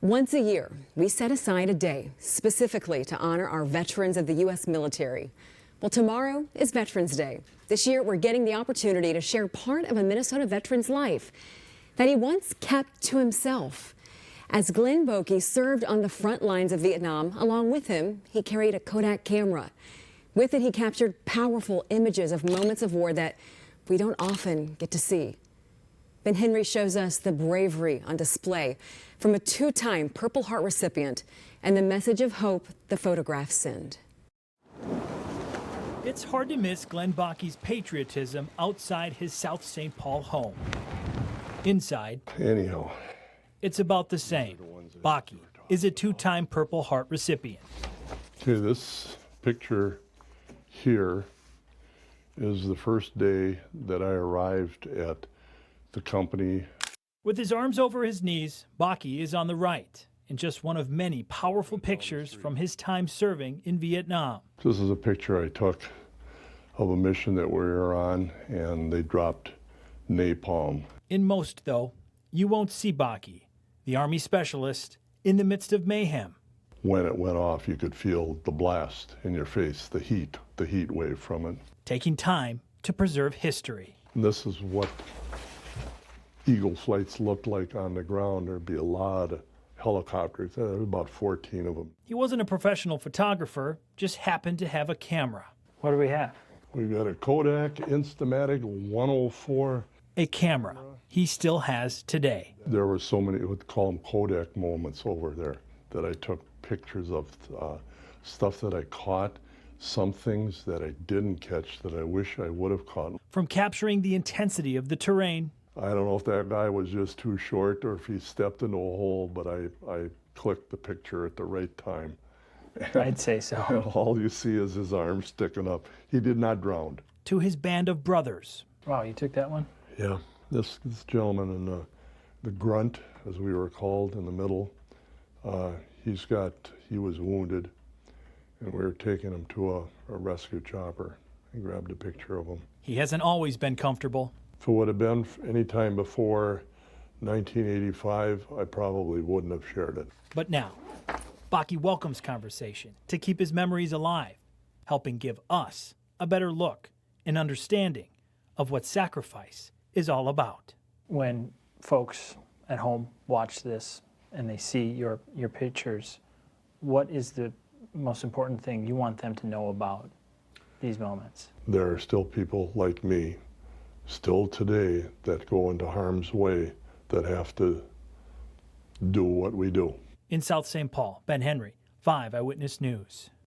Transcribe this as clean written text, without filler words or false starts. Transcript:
Once a year, we set aside a day specifically to honor our veterans of the U.S. military. Well, tomorrow is Veterans Day. This year, we're getting the opportunity to share part of a Minnesota veteran's life that he once kept to himself. As Glenn Boeke served on the front lines of Vietnam, along with him, he carried a Kodak camera. With it, he captured powerful images of moments of war that we don't often get to see. Ben Henry shows us the bravery on display from a two-time Purple Heart recipient and the message of hope the photographs send. It's hard to miss Glenn Boeke's patriotism outside his South St. Paul home. Inside, anyhow, it's about the same. Boeke is a two-time Purple Heart recipient. Okay, this picture here is the first day that I arrived at the company. With his arms over his knees, Boeke is on the right in just one of many powerful pictures from his time serving in Vietnam. This is a picture I took of a mission that we were on, and they dropped napalm. In most, though, you won't see Boeke, the Army specialist, in the midst of mayhem. When it went off, you could feel the blast in your face, the heat wave from it. Taking time to preserve history. And this is what Eagle flights looked like on the ground. There'd be a lot of helicopters. There were about 14 of them. He wasn't a professional photographer, just happened to have a camera. What do we have? We've got a Kodak Instamatic 104. A camera he still has today. There were so many, we would call them Kodak moments over there, that I took pictures of stuff that I caught, some things that I didn't catch that I wish I would have caught. From capturing the intensity of the terrain. I don't know if that guy was just too short or if he stepped into a hole, but I clicked the picture at the right time. I'd say so. All you see is his arm sticking up. He did not drown. To his band of brothers. Wow, you took that one? Yeah, this gentleman in the grunt, as we were called, in the middle, he was wounded, and we were taking him to a rescue chopper. I grabbed a picture of him. He hasn't always been comfortable. If it would have been any time before 1985, I probably wouldn't have shared it. But now, Boeke welcomes conversation to keep his memories alive, helping give us a better look and understanding of what sacrifice is all about. When folks at home watch this and they see your pictures, what is the most important thing you want them to know about these moments? There are still people like me, still today, that go into harm's way, that have to do what we do. In South St. Paul, Ben Henry, 5 Eyewitness News.